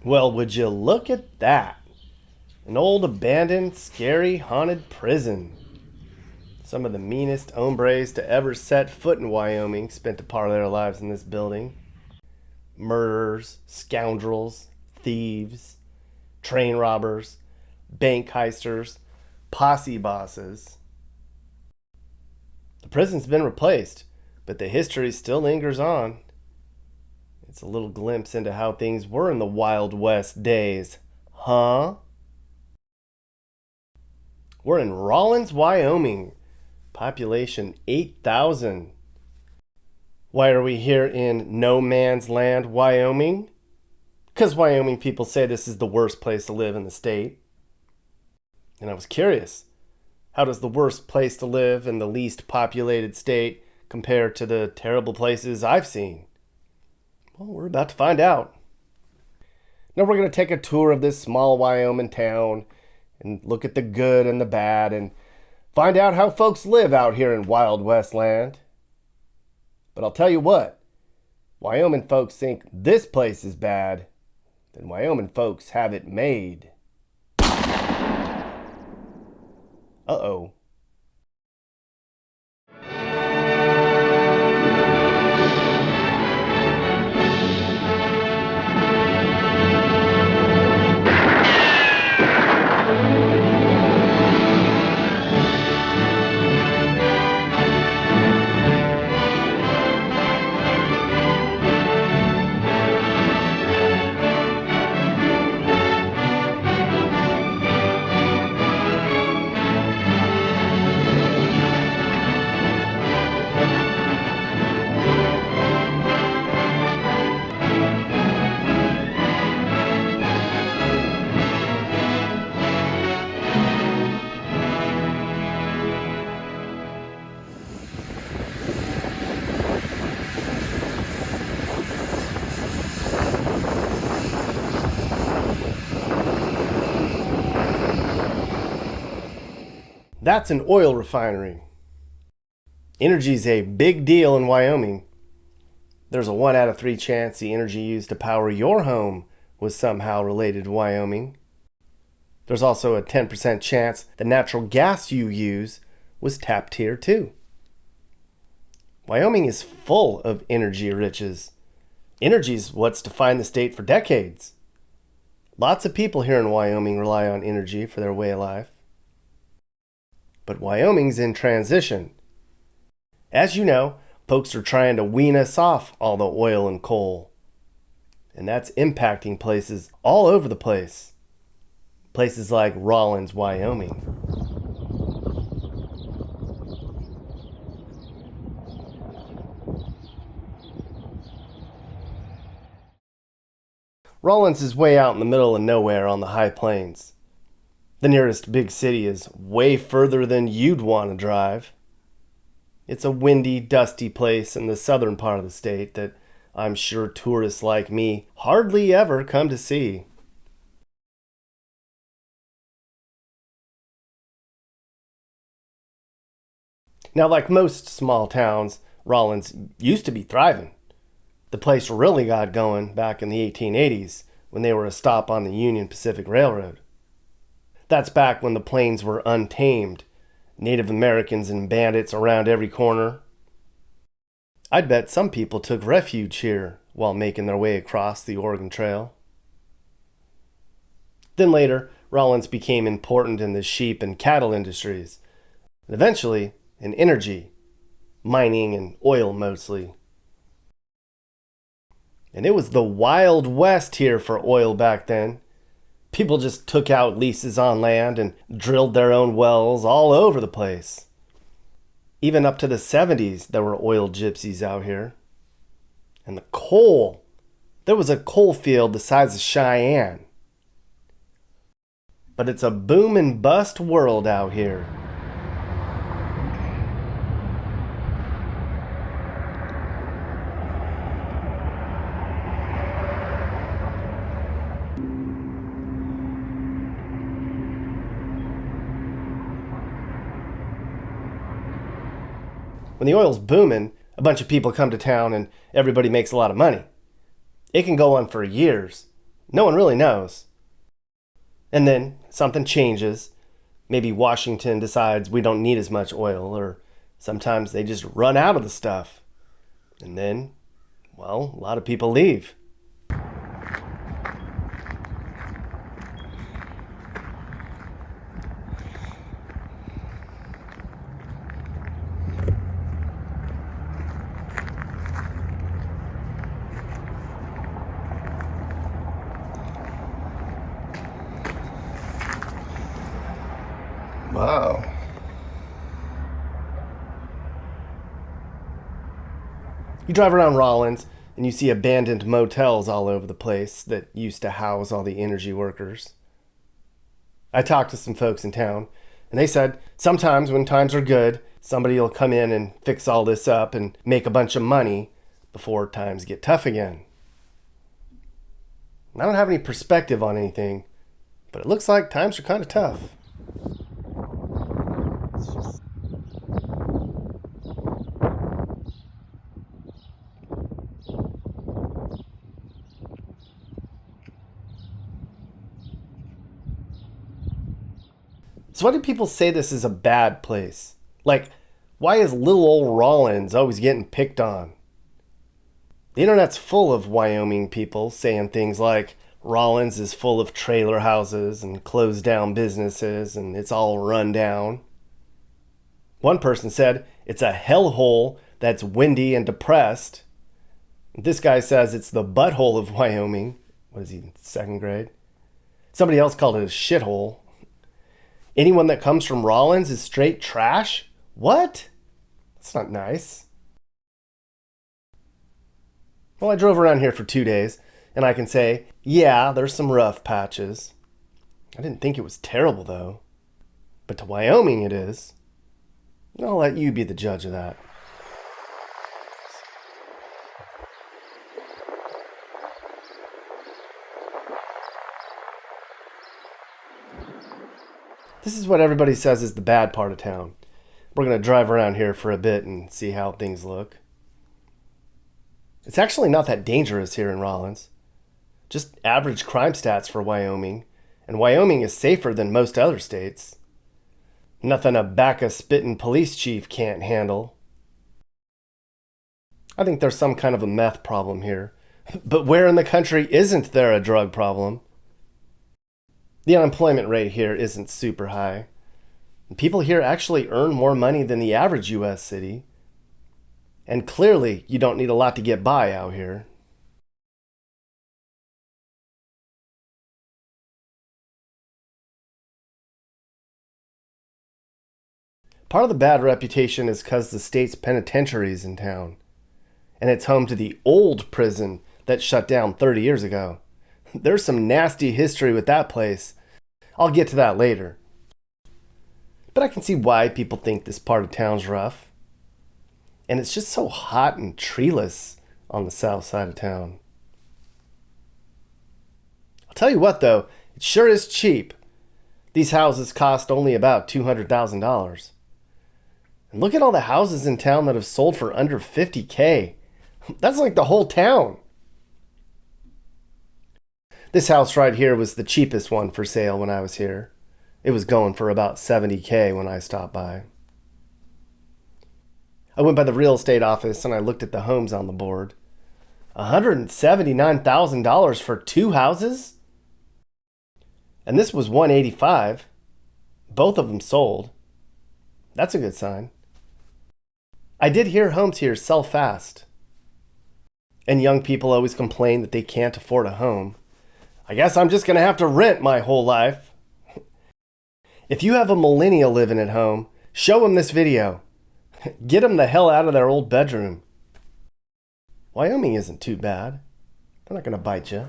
Well, would you look at that? An old, abandoned, scary, haunted prison. Some of the meanest hombres to ever set foot in Wyoming spent a part of their lives in this building. Murderers, scoundrels, thieves, train robbers, bank heisters, posse bosses. The prison's been replaced, but the history still lingers on. It's a little glimpse into how things were in the Wild West days. Huh? We're in Rawlins, Wyoming. Population 8,000. Why are we here in no man's land, Wyoming? Because Wyoming people say this is the worst place to live in the state. And I was curious, how does the worst place to live in the least populated state compare to the terrible places I've seen? Well, we're about to find out. Now we're going to take a tour of this small Wyoming town and look at the good and the bad and find out how folks live out here in Wild West land. But I'll tell you what, Wyoming folks think this place is bad, then Wyoming folks have it made. Uh-oh. That's an oil refinery. Energy's a big deal in Wyoming. There's a 1 out of 3 chance the energy used to power your home was somehow related to Wyoming. There's also a 10% chance the natural gas you use was tapped here too. Wyoming is full of energy riches. Energy's what's defined the state for decades. Lots of people here in Wyoming rely on energy for their way of life. But Wyoming's in transition. As you know, folks are trying to wean us off all the oil and coal. And that's impacting places all over the place. Places like Rawlins, Wyoming. Rawlins is way out in the middle of nowhere on the high plains. The nearest big city is way further than you'd want to drive. It's a windy, dusty place in the southern part of the state that I'm sure tourists like me hardly ever come to see. Now, like most small towns, Rawlins used to be thriving. The place really got going back in the 1880s when they were a stop on the Union Pacific Railroad. That's back when the plains were untamed, Native Americans and bandits around every corner. I'd bet some people took refuge here while making their way across the Oregon Trail. Then later, Rawlins became important in the sheep and cattle industries, and eventually in energy, mining and oil mostly. And it was the Wild West here for oil back then. People just took out leases on land and drilled their own wells all over the place. Even up to the 70s, there were oil gypsies out here. And the coal. There was a coal field the size of Cheyenne. But it's a boom and bust world out here. When the oil's booming, a bunch of people come to town and everybody makes a lot of money. It can go on for years. No one really knows. And then something changes. Maybe Washington decides we don't need as much oil, or sometimes they just run out of the stuff. And then, well, a lot of people leave. Wow. You drive around Rawlins and you see abandoned motels all over the place that used to house all the energy workers. I talked to some folks in town, and they said sometimes when times are good, somebody will come in and fix all this up and make a bunch of money before times get tough again. I don't have any perspective on anything, but it looks like times are kind of tough. So why do people say this is a bad place? Like, why is little old Rawlins always getting picked on? The internet's full of Wyoming people saying things like Rawlins is full of trailer houses and closed down businesses and it's all run down. One person said it's a hellhole that's windy and depressed. This guy says it's the butthole of Wyoming. What is he, second grade? Somebody else called it a shithole. Anyone that comes from Rawlins is straight trash? What? That's not nice. Well, I drove around here for 2 days, and I can say, yeah, there's some rough patches. I didn't think it was terrible, though. But to Wyoming it is. I'll let you be the judge of that. This is what everybody says is the bad part of town. We're going to drive around here for a bit and see how things look. It's actually not that dangerous here in Rawlins. Just average crime stats for Wyoming, and Wyoming is safer than most other states. Nothing a back-a-spittin' police chief can't handle. I think there's some kind of a meth problem here. But where in the country isn't there a drug problem? The unemployment rate here isn't super high. People here actually earn more money than the average U.S. city. And clearly, you don't need a lot to get by out here. Part of the bad reputation is because the state's penitentiary is in town. And it's home to the old prison that shut down 30 years ago. There's some nasty history with that place. I'll get to that later. But I can see why people think this part of town's rough. And it's just so hot and treeless on the south side of town. I'll tell you what though, it sure is cheap. These houses cost only about $200,000. And look at all the houses in town that have sold for under $50K. That's like the whole town. This house right here was the cheapest one for sale when I was here. It was going for about $70K when I stopped by. I went by the real estate office and I looked at the homes on the board. $179,000 for 2 houses? And this was $185,000. Both of them sold. That's a good sign. I did hear homes here sell fast. And young people always complain that they can't afford a home. I guess I'm just going to have to rent my whole life. If you have a millennial living at home, show them this video. Get them the hell out of their old bedroom. Wyoming isn't too bad. They're not going to bite you.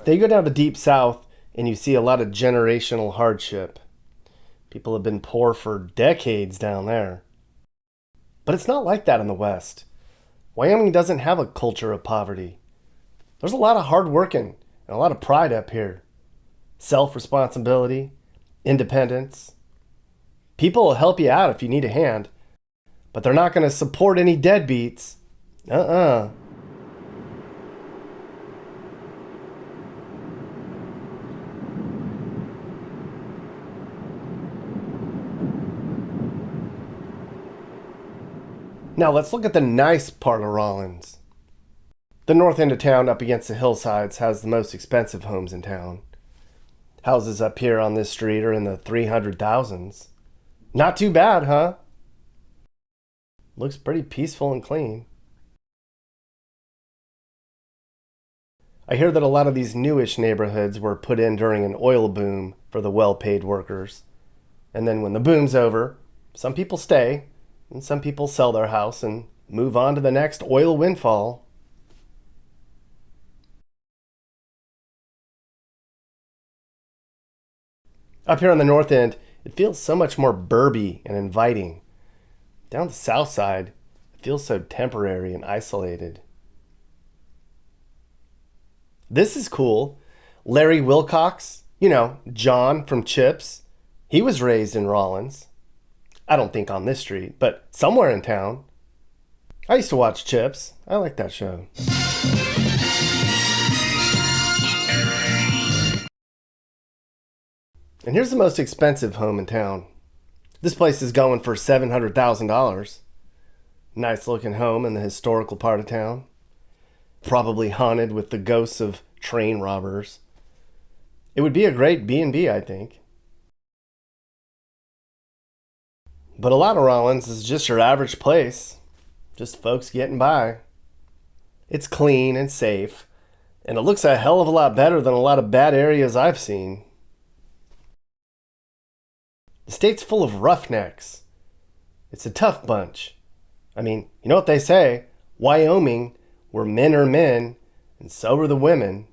Then you go down to Deep South and you see a lot of generational hardship. People have been poor for decades down there. But it's not like that in the West. Wyoming doesn't have a culture of poverty. There's a lot of hard working and a lot of pride up here. Self-responsibility, independence. People will help you out if you need a hand, but they're not going to support any deadbeats. Uh-uh. Now let's look at the nice part of Rawlins. The north end of town up against the hillsides has the most expensive homes in town. Houses up here on this street are in the 300,000s. Not too bad, huh? Looks pretty peaceful and clean. I hear that a lot of these newish neighborhoods were put in during an oil boom for the well-paid workers. And then when the boom's over, some people stay, and some people sell their house and move on to the next oil windfall. Up here on the north end, it feels so much more burby and inviting. Down the south side, it feels so temporary and isolated. This is cool. Larry Wilcox, John from Chips, he was raised in Rawlins. I don't think on this street, but somewhere in town. I used to watch Chips. I like that show. And here's the most expensive home in town. This place is going for $700,000. Nice looking home in the historical part of town. Probably haunted with the ghosts of train robbers. It would be a great B&B, I think. But a lot of Rawlins is just your average place. Just folks getting by. It's clean and safe, and it looks a hell of a lot better than a lot of bad areas I've seen. The state's full of roughnecks. It's a tough bunch. I mean, you know what they say? Wyoming, where men are men, and so are the women.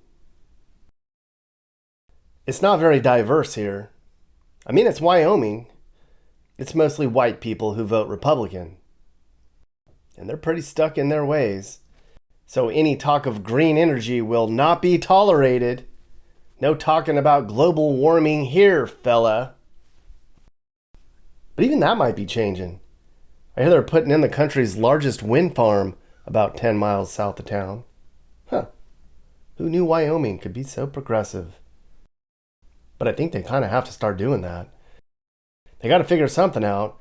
It's not very diverse here. I mean, it's Wyoming. It's mostly white people who vote Republican. And they're pretty stuck in their ways. So any talk of green energy will not be tolerated. No talking about global warming here, fella. But even that might be changing. I hear they're putting in the country's largest wind farm about 10 miles south of town. Huh. Who knew Wyoming could be so progressive? But I think they kind of have to start doing that. They got to figure something out.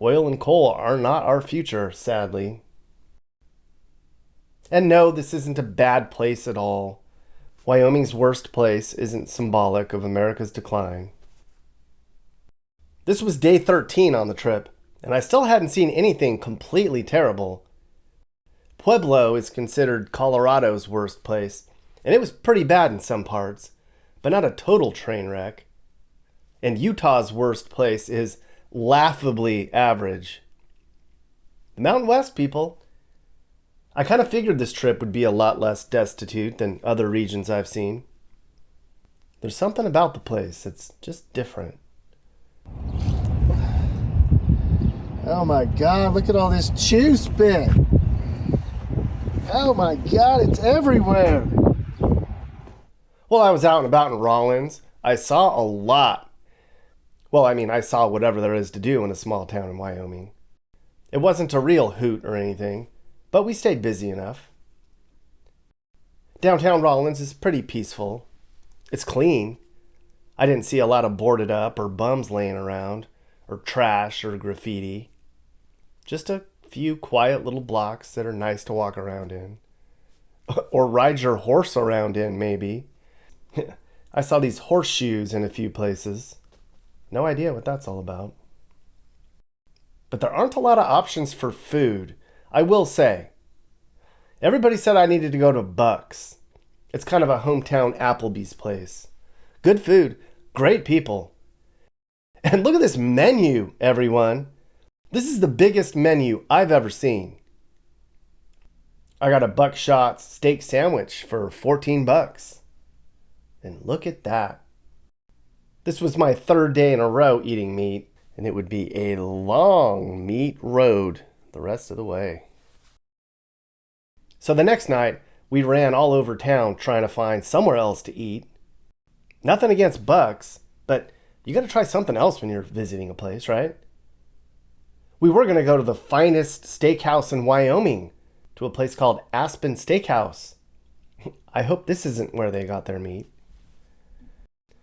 Oil and coal are not our future, sadly. And no, this isn't a bad place at all. Wyoming's worst place isn't symbolic of America's decline. This was day 13 on the trip, and I still hadn't seen anything completely terrible. Pueblo is considered Colorado's worst place, and it was pretty bad in some parts, but not a total train wreck. And Utah's worst place is laughably average. The Mountain West, people. I kind of figured this trip would be a lot less destitute than other regions I've seen. There's something about the place that's just different. Oh my God, look at all this chew spit. Oh my God, it's everywhere. Well, I was out and about in Rawlins. I saw a lot. Well, I saw whatever there is to do in a small town in Wyoming. It wasn't a real hoot or anything, but we stayed busy enough. Downtown Rawlins is pretty peaceful. It's clean. I didn't see a lot of boarded up or bums laying around, or trash or graffiti. Just a few quiet little blocks that are nice to walk around in. Or ride your horse around in, maybe. I saw these horseshoes in a few places. No idea what that's all about. But there aren't a lot of options for food, I will say. Everybody said I needed to go to Buck's. It's kind of a hometown Applebee's place. Good food, great people. And look at this menu, everyone. This is the biggest menu I've ever seen. I got a buckshot steak sandwich for $14. And look at that. This was my third day in a row eating meat, and it would be a long meat road the rest of the way. So the next night, we ran all over town trying to find somewhere else to eat. Nothing against bucks, but you got to try something else when you're visiting a place, right? We were going to go to the finest steakhouse in Wyoming, to a place called Aspen Steakhouse. I hope this isn't where they got their meat.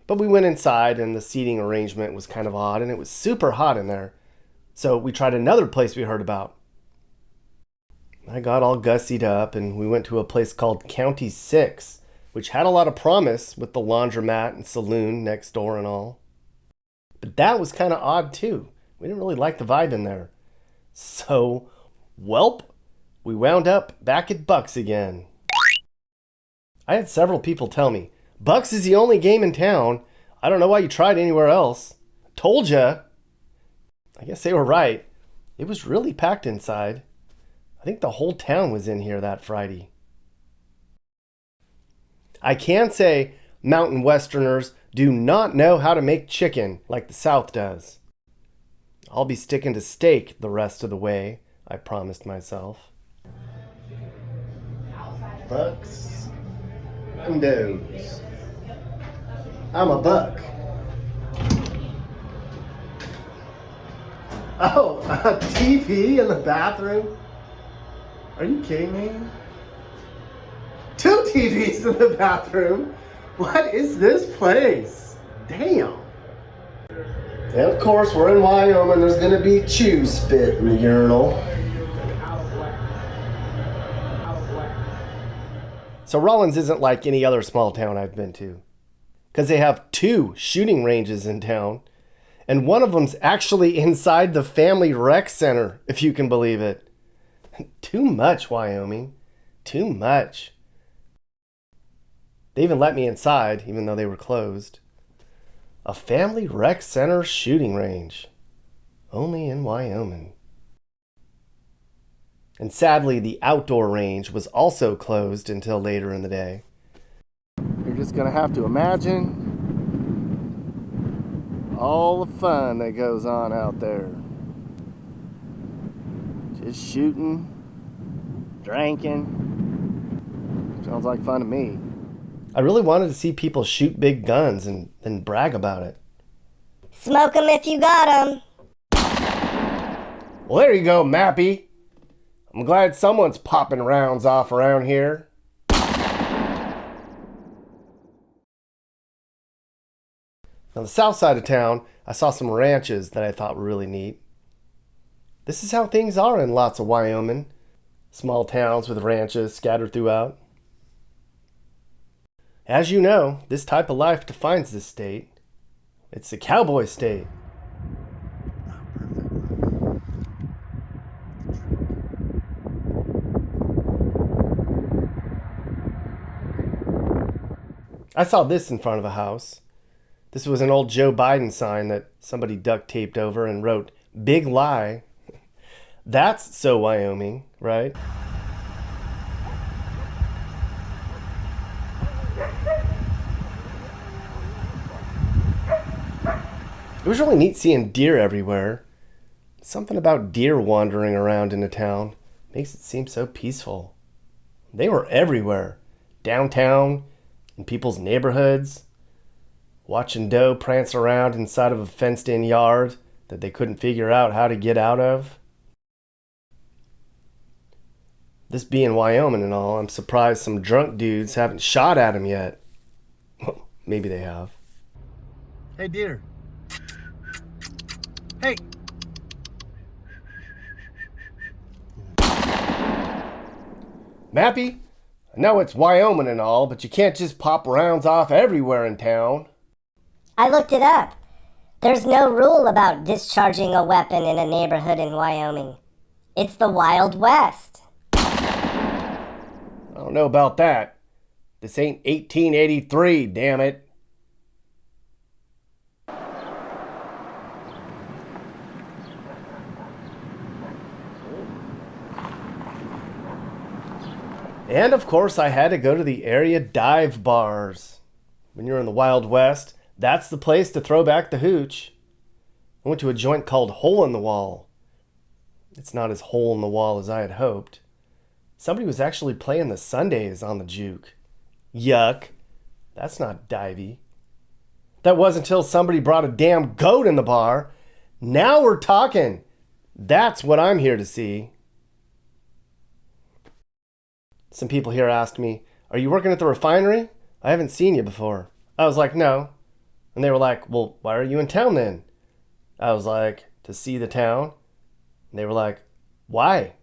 But we went inside and the seating arrangement was kind of odd and it was super hot in there. So we tried another place we heard about. I got all gussied up and we went to a place called County 6, which had a lot of promise with the laundromat and saloon next door and all. But that was kind of odd too. We didn't really like the vibe in there. So, welp, we wound up back at Buck's again. I had several people tell me, Buck's is the only game in town. I don't know why you tried anywhere else. Told ya. I guess they were right. It was really packed inside. I think the whole town was in here that Friday. I can say Mountain Westerners do not know how to make chicken like the South does. I'll be sticking to steak the rest of the way, I promised myself. Bucks and does. I'm a buck. Oh, a TV in the bathroom? Are you kidding me? 2 TVs in the bathroom? What is this place? Damn. And of course, we're in Wyoming. There's going to be chew spit in the urinal. So Rawlins isn't like any other small town I've been to, because they have 2 shooting ranges in town, and one of them's actually inside the family rec center, if you can believe it. Too much, Wyoming. Too much. They even let me inside, even though they were closed. A family rec center shooting range. Only in Wyoming. And sadly, the outdoor range was also closed until later in the day. You're just going to have to imagine all the fun that goes on out there. Just shooting, drinking. Sounds like fun to me. I really wanted to see people shoot big guns and then brag about it. Smoke 'em if you got 'em. Well, there you go, Mappy. I'm glad someone's popping rounds off around here. On the south side of town, I saw some ranches that I thought were really neat. This is how things are in lots of Wyoming. Small towns with ranches scattered throughout. As you know, this type of life defines this state. It's the cowboy state. I saw this in front of a house. This was an old Joe Biden sign that somebody duct taped over and wrote, "Big lie." That's so Wyoming, right? It was really neat seeing deer everywhere. Something about deer wandering around in a town makes it seem so peaceful. They were everywhere. Downtown, in people's neighborhoods. Watching doe prance around inside of a fenced-in yard that they couldn't figure out how to get out of. This being Wyoming and all, I'm surprised some drunk dudes haven't shot at him yet. Well, maybe they have. Hey, deer. Hey. Mappy, I know it's Wyoming and all, but you can't just pop rounds off everywhere in town. I looked it up. There's no rule about discharging a weapon in a neighborhood in Wyoming. It's the Wild West. I don't know about that. This ain't 1883, damn it. And of course, I had to go to the area dive bars. When you're in the Wild West, that's the place to throw back the hooch. I went to a joint called Hole in the Wall. It's not as hole in the wall as I had hoped. Somebody was actually playing the Sundays on the juke. Yuck. That's not divey. That wasn't until somebody brought a damn goat in the bar. Now we're talking. That's what I'm here to see. Some people here asked me, "Are you working at the refinery? I haven't seen you before." I was like, "No." And they were like, "Well, why are you in town then?" I was like, "To see the town." And they were like, "Why?"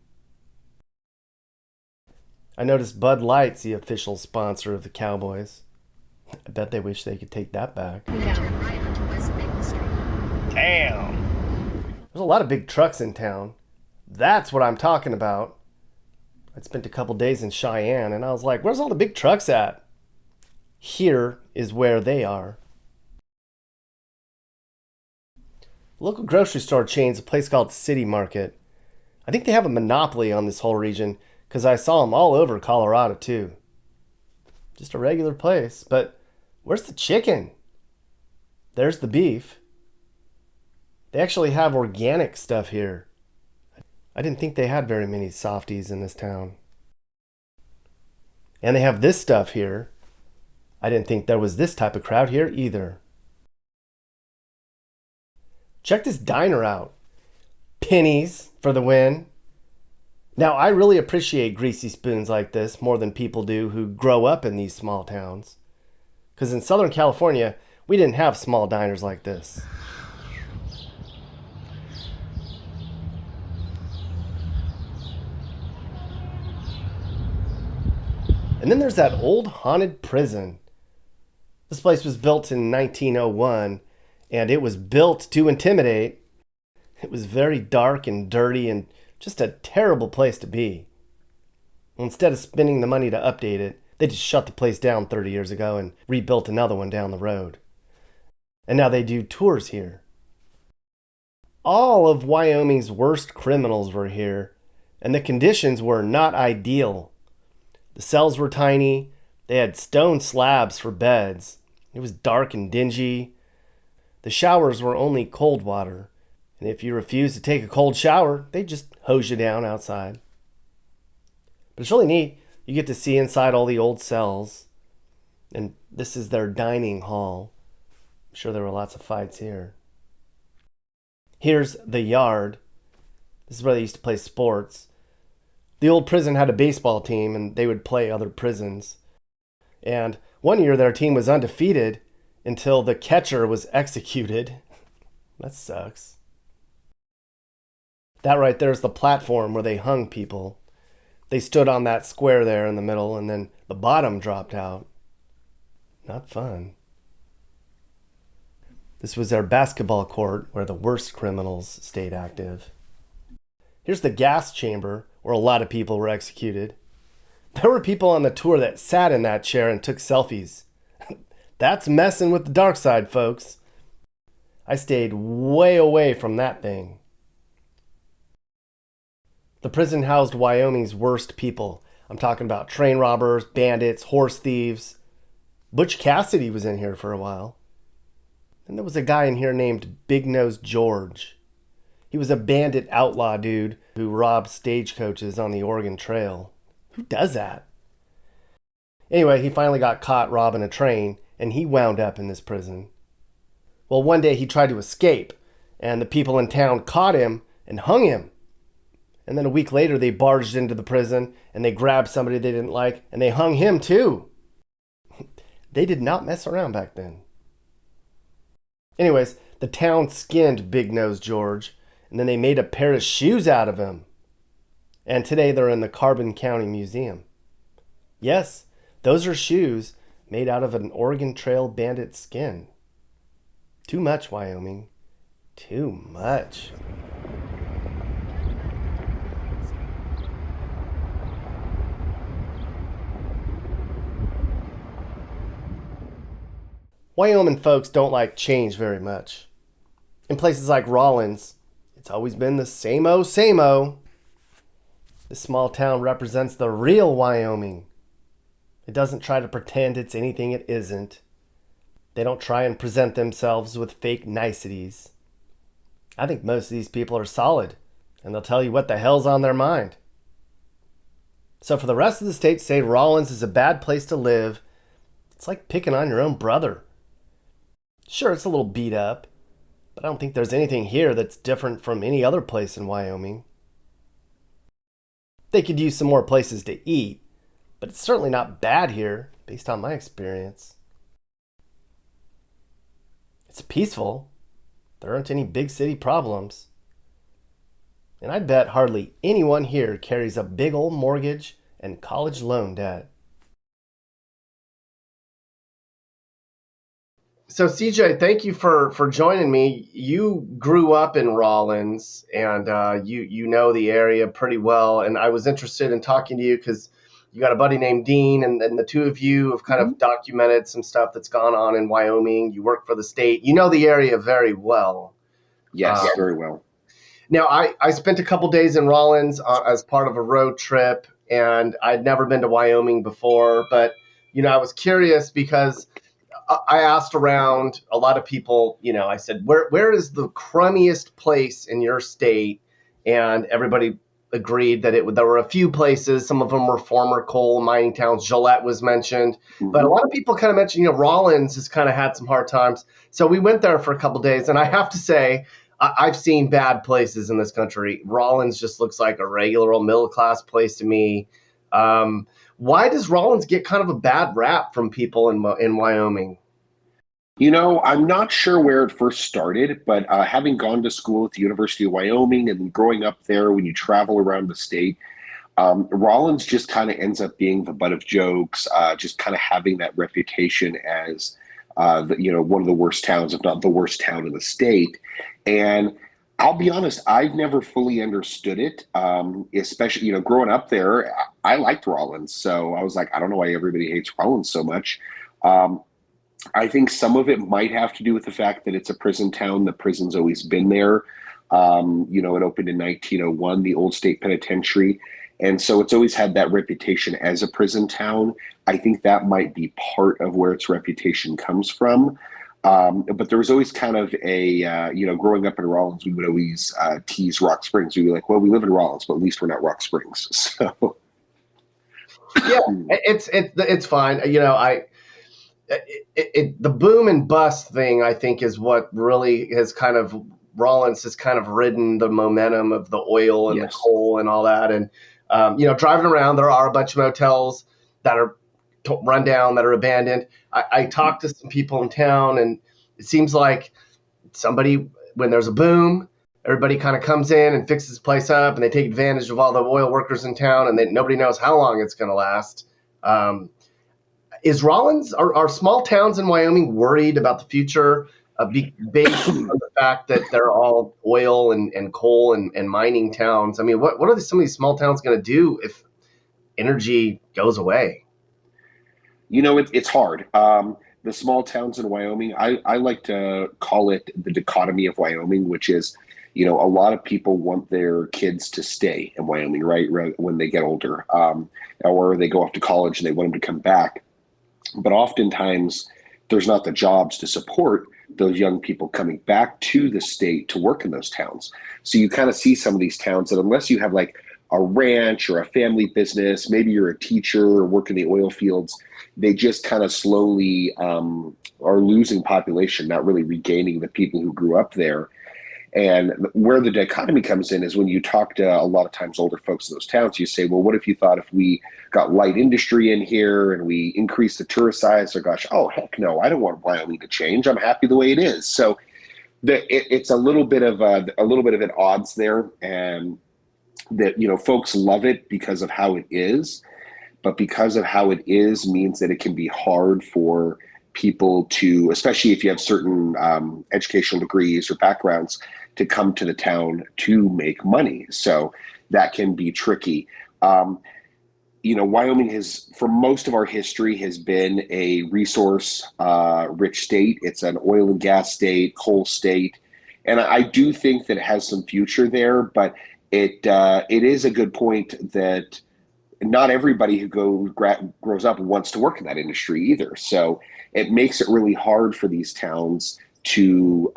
I noticed Bud Light's the official sponsor of the Cowboys. I bet they wish they could take that back. Damn. There's a lot of big trucks in town. That's what I'm talking about. I spent a couple days in Cheyenne and I was like, where's all the big trucks at? Here is where they are. Local grocery store chain's a place called City Market. I think they have a monopoly on this whole region because I saw them all over Colorado too. Just a regular place, but where's the chicken? There's the beef. They actually have organic stuff here. I didn't think they had very many softies in this town. And they have this stuff here. I didn't think there was this type of crowd here either. Check this diner out. Pennies for the win. Now, I really appreciate greasy spoons like this more than people do who grow up in these small towns. Because in Southern California, we didn't have small diners like this. And then there's that old haunted prison. This place was built in 1901, and it was built to intimidate. It was very dark and dirty and just a terrible place to be. Instead of spending the money to update it, they just shut the place down 30 years ago and rebuilt another one down the road. And now they do tours here. All of Wyoming's worst criminals were here, and the conditions were not ideal. The cells were tiny. They had stone slabs for beds. It was dark and dingy. The showers were only cold water. And if you refused to take a cold shower, they'd just hose you down outside. But it's really neat. You get to see inside all the old cells. And this is their dining hall. I'm sure there were lots of fights here. Here's the yard. This is where they used to play sports. The old prison had a baseball team, and they would play other prisons. And one year their team was undefeated until the catcher was executed. That sucks. That right there is the platform where they hung people. They stood on that square there in the middle, and then the bottom dropped out. Not fun. This was their basketball court where the worst criminals stayed active. Here's the gas chamber where a lot of people were executed. There were people on the tour that sat in that chair and took selfies. That's messing with the dark side, folks. I stayed way away from that thing. The prison housed Wyoming's worst people. I'm talking about train robbers, bandits, horse thieves. Butch Cassidy was in here for a while. And there was a guy in here named Big Nose George. He was a bandit outlaw dude who robbed stagecoaches on the Oregon Trail. Who does that? Anyway, he finally got caught robbing a train, and he wound up in this prison. Well, one day he tried to escape, and the people in town caught him and hung him. And then a week later, they barged into the prison, and they grabbed somebody they didn't like, and they hung him too. They did not mess around back then. Anyways, the town skinned Big Nose George, and then they made a pair of shoes out of him. And today they're in the Carbon County Museum. Yes, those are shoes made out of an Oregon Trail bandit skin. Too much, Wyoming. Too much. Wyoming folks don't like change very much. In places like Rawlins, it's always been the same-o, same-o. This small town represents the real Wyoming. It doesn't try to pretend it's anything it isn't. They don't try and present themselves with fake niceties. I think most of these people are solid, and they'll tell you what the hell's on their mind. So for the rest of the state to say Rawlins is a bad place to live, it's like picking on your own brother. Sure, it's a little beat up, but I don't think there's anything here that's different from any other place in Wyoming. They could use some more places to eat, but it's certainly not bad here, based on my experience. It's peaceful. There aren't any big city problems. And I bet hardly anyone here carries a big old mortgage and college loan debt. So CJ, thank you for joining me. You grew up in Rawlins, and you know the area pretty well. And I was interested in talking to you because you got a buddy named Dean, and the two of you have kind of documented some stuff that's gone on in Wyoming. You work for the state. You know the area very well. Yes, very well. Now, I spent a couple days in Rawlins as part of a road trip, and I'd never been to Wyoming before. But I was curious because I asked around a lot of people, I said, where is the crummiest place in your state? And everybody agreed that there were a few places. Some of them were former coal mining towns. Gillette was mentioned. Mm-hmm. But a lot of people kind of mentioned, Rawlins has kind of had some hard times. So we went there for a couple days. And I have to say, I've seen bad places in this country. Rawlins just looks like a regular old middle-class place to me. Why does Rawlins get kind of a bad rap from people in Wyoming? I'm not sure where it first started, but having gone to school at the University of Wyoming and growing up there, when you travel around the state, Rawlins just kind of ends up being the butt of jokes, just kind of having that reputation as, one of the worst towns, if not the worst town in the state. And I'll be honest, I've never fully understood it, especially, growing up there, I liked Rawlins. So I was like, I don't know why everybody hates Rawlins so much. I think some of it might have to do with the fact that it's a prison town. The prison's always been there. It opened in 1901, the old state penitentiary. And so it's always had that reputation as a prison town. I think that might be part of where its reputation comes from. But there was always kind of growing up in Rawlins, we would always tease Rock Springs. We'd be like, well, we live in Rawlins, but at least we're not Rock Springs. So yeah, it's fine. The boom and bust thing, I think, is what really has kind of Rawlins has kind of ridden the momentum of the oil and the coal and all that. And driving around, there are a bunch of motels that are run down, that are abandoned. I talked to some people in town, and it seems like when there's a boom, everybody kind of comes in and fixes the place up, and they take advantage of all the oil workers in town, and then nobody knows how long it's going to last. Is Rawlins, are small towns in Wyoming worried about the future based on the fact that they're all oil and coal and mining towns? I mean, what are some of these small towns going to do if energy goes away? It's hard. The small towns in Wyoming, I like to call it the dichotomy of Wyoming, which is, a lot of people want their kids to stay in Wyoming, right, when they get older, or they go off to college and they want them to come back. But oftentimes there's not the jobs to support those young people coming back to the state to work in those towns. So you kind of see some of these towns that, unless you have like a ranch or a family business, maybe you're a teacher or work in the oil fields, they just kind of slowly are losing population, not really regaining the people who grew up there. And where the dichotomy comes in is when you talk to a lot of times older folks in those towns, you say, well, what if you thought if we got light industry in here and we increase the tourist size? Or gosh, oh, heck no, I don't want Wyoming to change. I'm happy the way it is. So it's a little bit of at odds there. And that, folks love it because of how it is. But because of how it is means that it can be hard for people to, especially if you have certain educational degrees or backgrounds, to come to the town to make money. So that can be tricky. Wyoming has, for most of our history, has been a resource rich state. It's an oil and gas state, coal state. And I do think that it has some future there, but it is a good point that not everybody who grows up wants to work in that industry either. So it makes it really hard for these towns to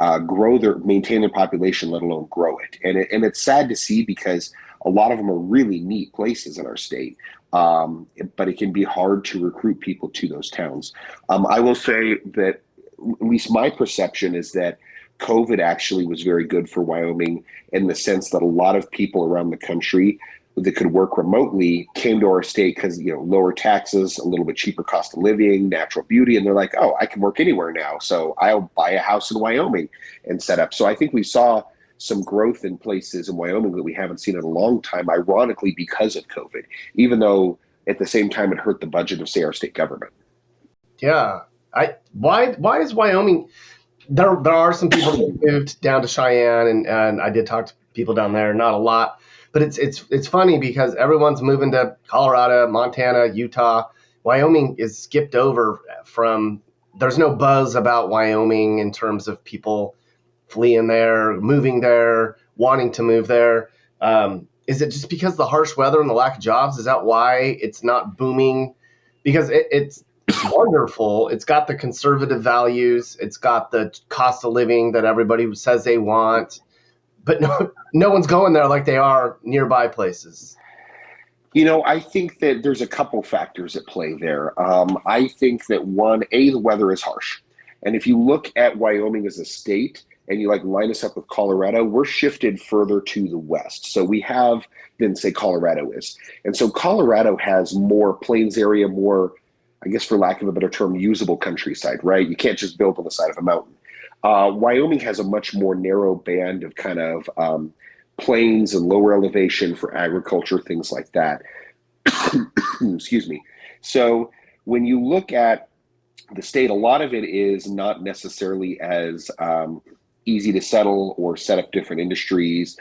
maintain their population, let alone grow it. And it's sad to see because a lot of them are really neat places in our state. But it can be hard to recruit people to those towns. I will say that at least my perception is that COVID actually was very good for Wyoming in the sense that a lot of people around the country that could work remotely came to our state because, lower taxes, a little bit cheaper cost of living, natural beauty. And they're like, oh, I can work anywhere now. So I'll buy a house in Wyoming and set up. So I think we saw some growth in places in Wyoming that we haven't seen in a long time, ironically, because of COVID, even though at the same time it hurt the budget of, say, our state government. Yeah. Why is Wyoming? There are some people that moved down to Cheyenne, and I did talk to people down there, not a lot. But it's funny because everyone's moving to Colorado, Montana, Utah. Wyoming is skipped over from. There's no buzz about Wyoming in terms of people fleeing there, moving there, wanting to move there. Is it just because of the harsh weather and the lack of jobs? Is that why it's not booming? Because it's wonderful. It's got the conservative values. It's got the cost of living that everybody says they want. But no one's going there like they are nearby places. I think that there's a couple factors at play there. I think that one, the weather is harsh. And if you look at Wyoming as a state and you line us up with Colorado, we're shifted further to the west. So we have than, say, Colorado is. And so Colorado has more plains area, more, I guess, for lack of a better term, usable countryside, right? You can't just build on the side of a mountain. Wyoming has a much more narrow band of kind of plains and lower elevation for agriculture, things like that. Excuse me. So when you look at the state, a lot of it is not necessarily as easy to settle or set up different industries.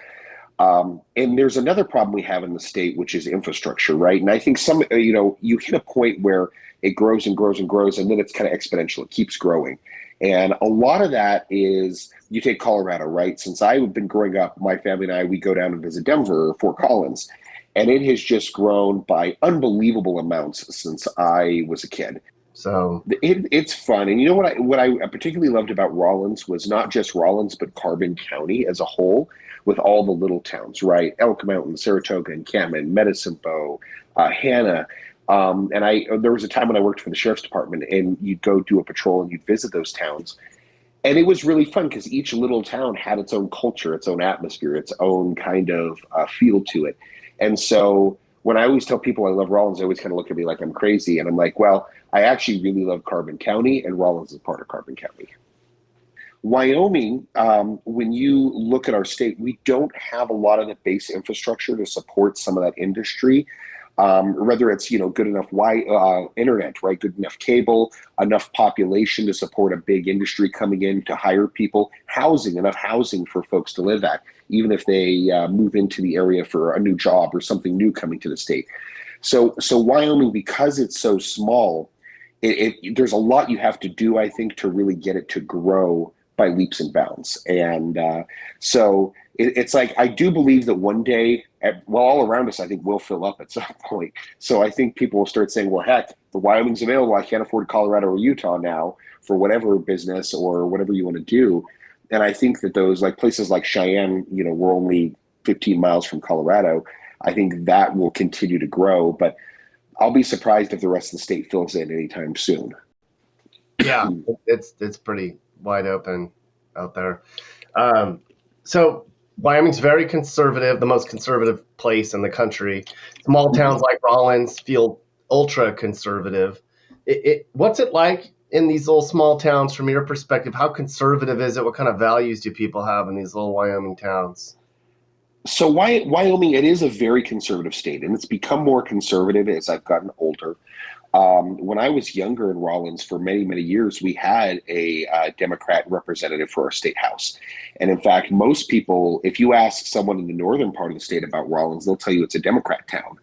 And there's another problem we have in the state, which is infrastructure, right? And I think you hit a point where it grows and grows and grows, and then it's kind of exponential. It keeps growing. And a lot of that is, you take Colorado, right? Since I've been growing up, my family and I, we go down and visit Denver, Fort Collins, and it has just grown by unbelievable amounts since I was a kid. So it's fun. And what I particularly loved about Rawlins was not just Rawlins, but Carbon County as a whole, with all the little towns, right? Elk Mountain, Saratoga, Encampment, Medicine Bow, Hannah. And there was a time when I worked for the sheriff's department, and you'd go do a patrol and you'd visit those towns. And it was really fun because each little town had its own culture, its own atmosphere, its own kind of feel to it. And so when I always tell people I love Rawlins, they always kind of look at me like I'm crazy. And I'm like, well, I actually really love Carbon County, and Rawlins is part of Carbon County. Wyoming, when you look at our state, we don't have a lot of the base infrastructure to support some of that industry. Whether it's good enough internet, right? Good enough cable, enough population to support a big industry coming in to hire people, enough housing for folks to live at, even if they move into the area for a new job or something new coming to the state. So Wyoming, because it's so small, there's a lot you have to do, I think, to really get it to grow by leaps and bounds. And so it's like, I do believe that one day, all around us, I think will fill up at some point. So I think people will start saying, well, heck, the Wyoming's available. I can't afford Colorado or Utah now for whatever business or whatever you want to do. And I think that those places like Cheyenne, we're only 15 miles from Colorado. I think that will continue to grow, but I'll be surprised if the rest of the state fills in anytime soon. Yeah, it's pretty wide open out there. So Wyoming's very conservative, the most conservative place in the country. Small towns like Rawlins feel ultra conservative. What's it like in these little small towns from your perspective? How conservative is it? What kind of values do people have in these little Wyoming towns? So Wyoming, it is a very conservative state, and it's become more conservative as I've gotten older. When I was younger in Rawlins, for many, many years, we had a Democrat representative for our state house. And in fact, most people, if you ask someone in the northern part of the state about Rawlins, they'll tell you it's a Democrat town.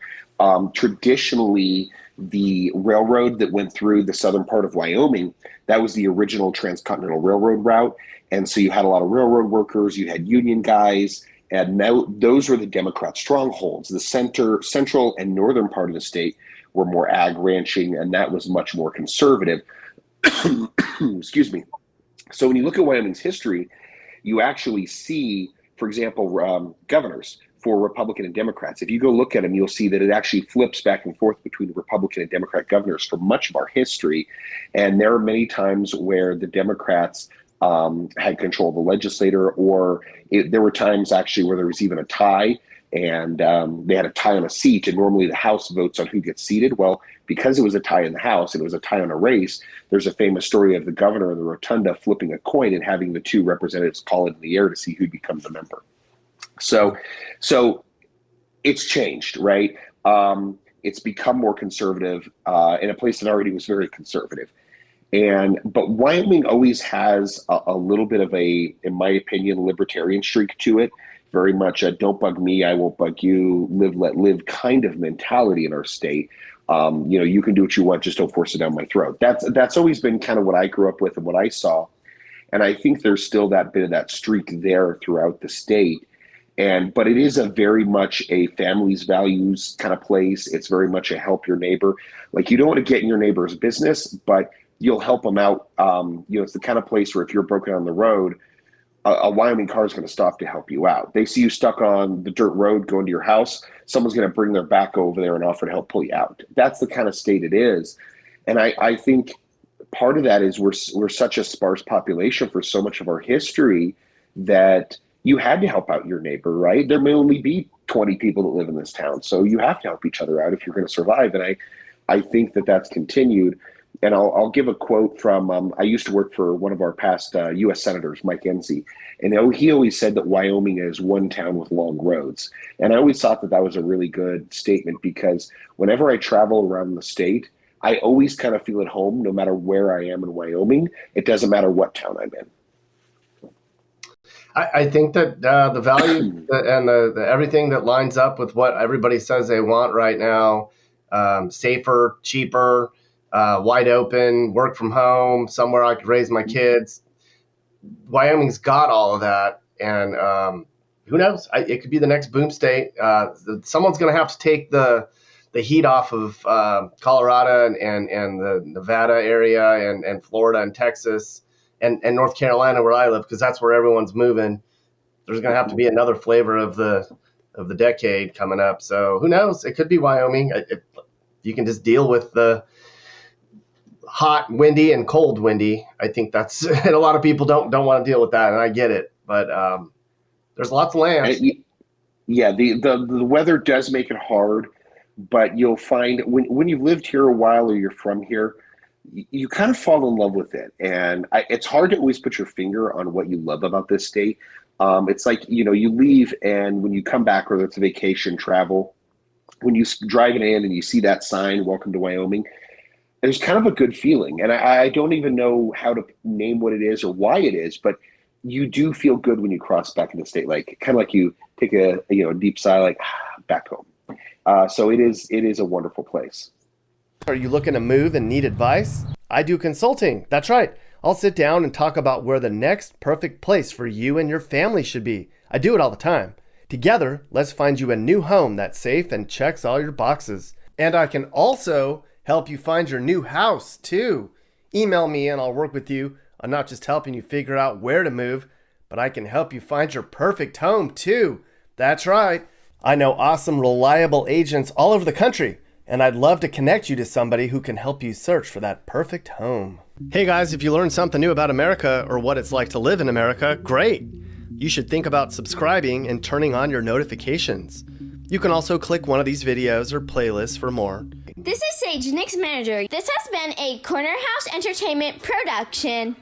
Traditionally, the railroad that went through the southern part of Wyoming, that was the original transcontinental railroad route. And so you had a lot of railroad workers, you had union guys, and now those were the Democrat strongholds. The central and northern part of the state were more ag ranching, and that was much more conservative. Excuse me. So when you look at Wyoming's history, you actually see, for example, governors. for Republican and Democrats. If you go look at them, you'll see that it actually flips back and forth between Republican and Democrat governors for much of our history. And there are many times where the Democrats had control of the legislature, or there were times actually where there was even a tie, and they had a tie on a seat, and normally the House votes on who gets seated. Well, because it was a tie in the House and it was a tie on a race, there's a famous story of the governor of the rotunda flipping a coin and having the two representatives call it in the air to see who becomes a member. So it's changed, right? It's become more conservative in a place that already was very conservative. But Wyoming always has a little bit of a, in my opinion, libertarian streak to it. Very much a don't bug me, I won't bug you, live, let live kind of mentality in our state. You can do what you want, just don't force it down my throat. That's always been kind of what I grew up with and what I saw. And I think there's still that bit of that streak there throughout the state. But it is a very much a family's values kind of place. It's very much a help your neighbor. Like, you don't want to get in your neighbor's business, but you'll help them out. It's the kind of place where if you're broken on the road, a Wyoming car is going to stop to help you out. They see you stuck on the dirt road going to your house, someone's going to bring their back over there and offer to help pull you out. That's the kind of state it is. And I think part of that is we're such a sparse population for so much of our history that you had to help out your neighbor, right? There may only be 20 people that live in this town, so you have to help each other out if you're going to survive. And I think that's continued. And I'll give a quote from, I used to work for one of our past U.S. senators, Mike Enzi, and he always said that Wyoming is one town with long roads. And I always thought that was a really good statement, because whenever I travel around the state, I always kind of feel at home, no matter where I am in Wyoming. It doesn't matter what town I'm in. I think that the value and the everything that lines up with what everybody says they want right now, safer, cheaper, wide open, work from home, somewhere I could raise my kids. Wyoming's got all of that, and who knows? It could be the next boom state. Someone's going to have to take the heat off of Colorado and the Nevada area and Florida and Texas and North Carolina, where I live, because that's where everyone's moving. There's going to have to be another flavor of the decade coming up. So who knows? It could be Wyoming. You can just deal with the hot, windy, and cold windy. I think that's, and a lot of people don't want to deal with that, and I get it. But there's lots of land. Yeah, the weather does make it hard, but you'll find when you've lived here a while or you're from here, you kind of fall in love with it. And it's hard to always put your finger on what you love about this state. It's like, you leave, and when you come back, whether it's a vacation, travel, when you drive in and you see that sign, "Welcome to Wyoming," there's kind of a good feeling. And I don't even know how to name what it is or why it is, but you do feel good when you cross back into the state, like kind of like you take a deep sigh, like back home. So it is a wonderful place. Are you looking to move and need advice? I do consulting. That's right. I'll sit down and talk about where the next perfect place for you and your family should be. I do it all the time. Together, let's find you a new home that's safe and checks all your boxes. And I can also help you find your new house too. Email me and I'll work with you on not just helping you figure out where to move, but I can help you find your perfect home too. That's right. I know awesome, reliable agents all over the country, and I'd love to connect you to somebody who can help you search for that perfect home. Hey guys, if you learned something new about America or what it's like to live in America, great. You should think about subscribing and turning on your notifications. You can also click one of these videos or playlists for more. This is Sage, Nick's manager. This has been a Corner House Entertainment production.